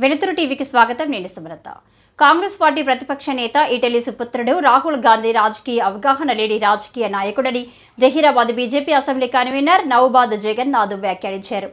వెలుతురు టీవీకి స్వాగతం. నేను సుమలత. కాంగ్రెస్ పార్టీ ప్రతిపక్ష నేత ఈటెలి సుపుత్రుడు రాహుల్ గాంధీ రాజకీయ అవగాహన లేని రాజకీయ నాయకుడని Zaheerabad BJP assembly convener Naubad Jagannath వ్యాఖ్యానించారు.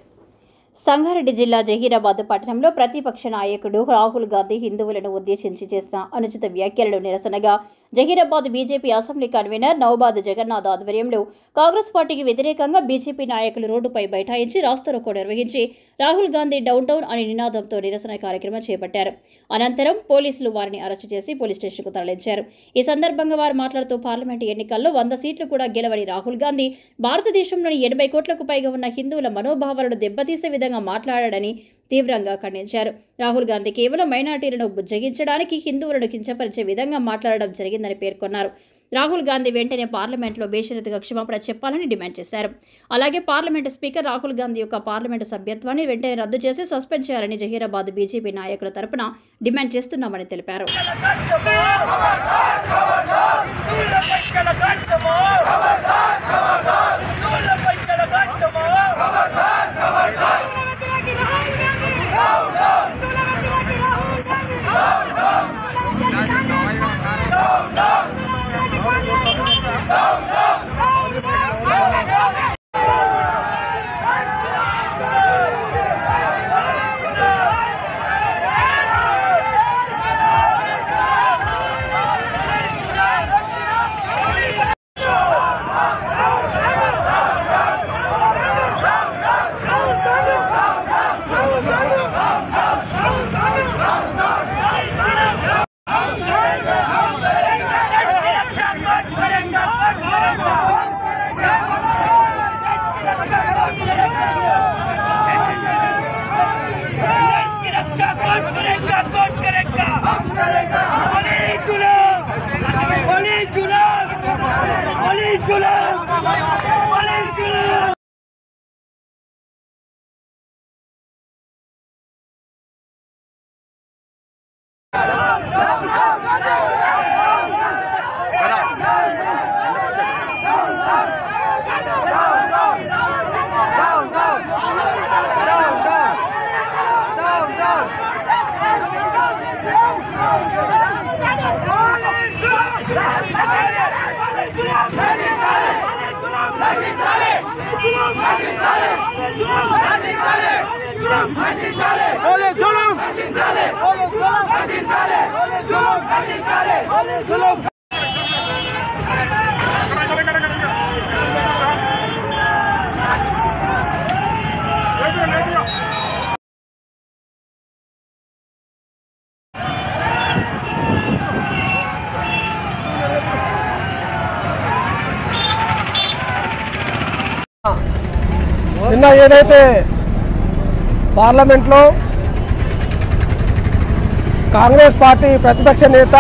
సంగారెడ్డి జిల్లా జహీరాబాద్ పట్టణంలో ప్రతిపక్ష నాయకుడు రాహుల్ గాంధీ హిందువులను ఉద్దేశించి చేసిన అనుచిత వ్యాఖ్యలను నిరసనగా Zaheerabad BJP assembly convener Naubad Jagannath ఆధ్వర్యంలో కాంగ్రెస్ పార్టీకి వ్యతిరేకంగా బీజేపీ నాయకులు రోడ్డుపై బైఠాయించి రాస్తారోకో నిర్వహించి రాహుల్ గాంధీ డౌన్ డౌన్ అనే నినాదంతో నిరసన కార్యక్రమం చేపట్టారు. అనంతరం పోలీసులు వారిని అరెస్టు చేసి పోలీస్ స్టేషన్కు తరలించారు. ఈ సందర్భంగా వారు మాట్లాడుతూ పార్లమెంటు ఎన్నికల్లో 100 సీట్లు కూడా గెలవని రాహుల్ గాంధీ భారతదేశంలోని 80 కోట్లకు పైగా ఉన్న హిందువుల మనోభావాలను దెబ్బతీసే విధంగా మాట్లాడాడని తీవ్రంగా ఖండించారు. రాహుల్ గాంధీ కేవలం మైనార్టీలను బుజ్జగించడానికి హిందువులను కించపరిచే విధంగా మాట్లాడడం జరిగిందని పేర్కొన్నారు. రాహుల్ గాంధీ వెంటనే పార్లమెంట్లో బేషరతుగా క్షమాపణ చెప్పాలని డిమాండ్ చేశారు. అలాగే పార్లమెంటు స్పీకర్ రాహుల్ గాంధీ యొక్క పార్లమెంటు సభ్యత్వాన్ని వెంటనే రద్దు చేసి సస్పెండ్ చేయాలని జహీరాబాద్ బీజేపీ నాయకుల తరపున డిమాండ్ చేస్తున్నామని తెలిపారు. నిన్న ఏదైతే పార్లమెంట్లో కాంగ్రెస్ పార్టీ ప్రతిపక్ష నేత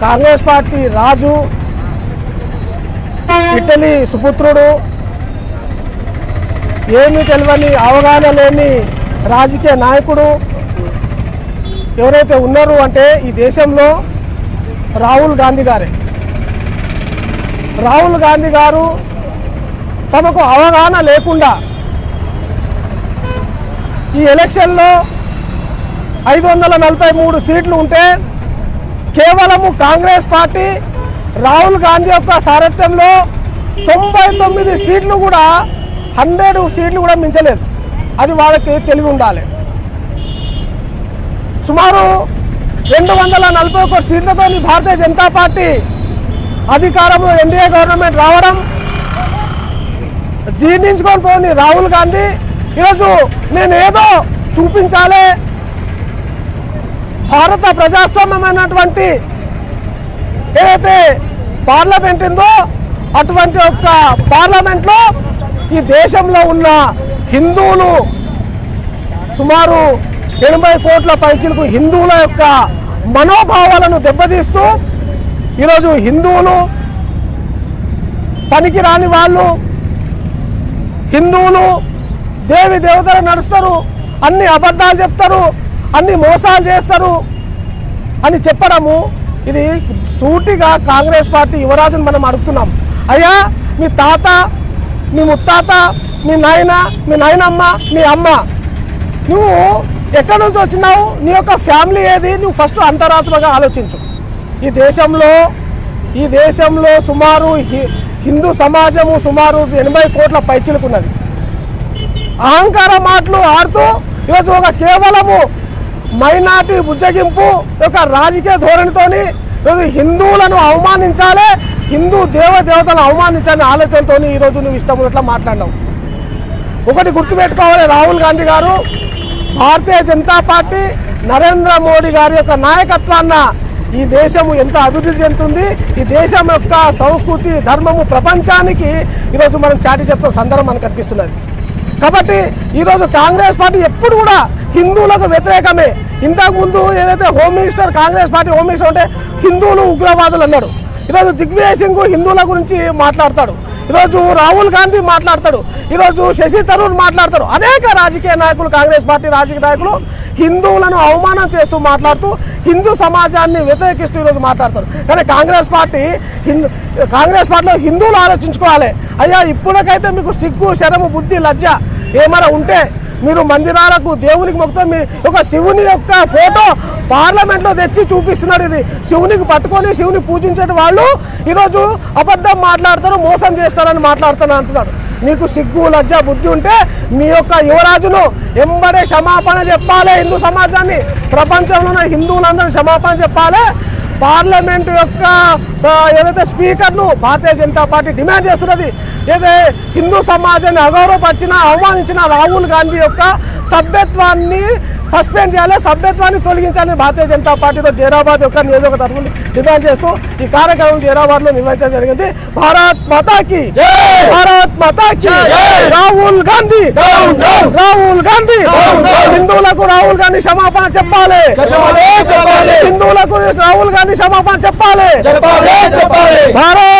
కాంగ్రెస్ పార్టీ రాజు ఈటెలి సుపుత్రుడు ఏమీ తెలియని అవగాహన లేని రాజకీయ నాయకుడు ఎవరైతే ఉన్నారు అంటే ఈ దేశంలో రాహుల్ గాంధీ గారే. రాహుల్ గాంధీ గారు తమకు అవగాహన లేకుండా ఈ ఎలక్షన్లో 543 సీట్లు ఉంటే కేవలము కాంగ్రెస్ పార్టీ రాహుల్ గాంధీ యొక్క సారథ్యంలో 99 సీట్లు కూడా 100 సీట్లు కూడా మించలేదు. అది వాళ్ళకి తెలివి ఉండాలి. సుమారు 241 సీట్లతో భారతీయ జనతా పార్టీ అధికారంలో ఎన్డీఏ గవర్నమెంట్ రావడం జీర్ణించుకొని పోయింది రాహుల్ గాంధీ. ఈరోజు నేను ఏదో చూపించాలి, భారత ప్రజాస్వామ్యమైనటువంటి ఏదైతే పార్లమెంట్ ఉందో అటువంటి ఒక పార్లమెంట్లో ఈ దేశంలో ఉన్న హిందువులు సుమారు 80 కోట్ల పైచిలకు హిందువుల యొక్క మనోభావాలను దెబ్బతీస్తూ ఈరోజు హిందువులు పనికి రాని వాళ్ళు, హిందువులు దేవి దేవతలు నడుస్తారు, అన్ని అబద్ధాలు చెప్తారు, అన్ని మోసాలు చేస్తారు అని చెప్పడము ఇది సూటిగా కాంగ్రెస్ పార్టీ యువరాజుని మనం అడుగుతున్నాం. అయ్యా మీ తాత, మీ ముత్తాత, మీ నాయన, మీ నాయనమ్మ, మీ అమ్మ, నువ్వు ఎక్కడి నుంచి వచ్చినావు, నీ యొక్క ఫ్యామిలీ ఏది, నువ్వు ఫస్ట్ అంతరాత్మగా ఆలోచించు. ఈ దేశంలో సుమారు హిందూ సమాజము సుమారు 80 కోట్ల పైచిలుకున్నది. అహంకార మాటలు ఆడుతూ ఈరోజు ఒక కేవలము మైనార్టీ బుజ్జగింపు ఒక రాజకీయ ధోరణితోని ఈరోజు హిందువులను అవమానించాలి, హిందూ దేవతలను అవమానించాలనే ఆలోచనతో ఈరోజు నువ్వు ఇష్టం ఉన్నట్లా మాట్లాడినావు. ఒకటి గుర్తుపెట్టుకోవాలి, రాహుల్ గాంధీ గారు భారతీయ జనతా పార్టీ నరేంద్ర మోడీ గారి యొక్క నాయకత్వాన్న ఈ దేశము ఎంత అభివృద్ధి చెందుతుంది, ఈ దేశం యొక్క సంస్కృతి ధర్మము ప్రపంచానికి ఈరోజు మనం చాటి చెప్తున్న సందర్భం మనకు కనిపిస్తున్నది. కాబట్టి ఈరోజు కాంగ్రెస్ పార్టీ ఎప్పుడు కూడా హిందువులకు వ్యతిరేకమే. ఇంతకుముందు ఏదైతే home minister Congress party home minister అంటే హిందువులు ఉగ్రవాదులు అన్నాడు. ఈరోజు దిగ్విజయ్ సింగ్ హిందువుల గురించి మాట్లాడతాడు, ఈరోజు రాహుల్ గాంధీ మాట్లాడతాడు, ఈరోజు శశి థరూర్ మాట్లాడతారు. అనేక రాజకీయ నాయకులు కాంగ్రెస్ పార్టీ రాజకీయ నాయకులు హిందువులను అవమానం చేస్తూ మాట్లాడుతూ హిందూ సమాజాన్ని వ్యతిరేకిస్తూ ఈరోజు మాట్లాడతారు. కానీ కాంగ్రెస్ పార్టీలో హిందువులు ఆలోచించుకోవాలి. అయ్యా ఇప్పటికైతే మీకు సిగ్గు శరము బుద్ధి లజ్జ ఏమైనా ఉంటే మీరు మందిరాలకు దేవునికి మొక్కుతారు. మీ ఒక శివుని యొక్క ఫోటో పార్లమెంట్లో తెచ్చి చూపిస్తున్నాడు. ఇది శివునికి పట్టుకొని శివుని పూజించే వాళ్ళు ఈరోజు అబద్ధం మాట్లాడతారు, మోసం చేస్తారని మాట్లాడుతాను అంటున్నాడు. మీకు సిగ్గు లజ్జ బుద్ధి ఉంటే మీ యొక్క యువరాజును ఎంబడే క్షమాపణ చెప్పాలి. హిందూ సమాజాన్ని ప్రపంచంలో ఉన్న హిందువులందరినీ క్షమాపణ చెప్పాలి. పార్లమెంట్ యొక్క ఏదైతే స్పీకర్ను భారతీయ జనతా పార్టీ డిమాండ్ చేస్తున్నది. ఏదైతే హిందూ సమాజాన్ని అగౌరవపరిచిన అవమానించిన రాహుల్ గాంధీ యొక్క సభ్యత్వాన్ని సస్పెండ్ చేయాలి, సభ్యత్వాన్ని తొలగించాలని భారతీయ జనతా పార్టీలో జైరాబాద్ యొక్క నియోజకవర్గం డిమాండ్ చేస్తూ ఈ కార్యక్రమం జైరాబాద్ లో నిర్వహించడం జరిగింది. భారత్ మాతాకి భారత్ మాతాకి రాహుల్ గాంధీ హిందువులకు రాహుల్ గాంధీ క్షమాపణ చెప్పాలి, హిందువులకు రాహుల్ గాంధీ క్షమాపణ చెప్పాలి. భారత్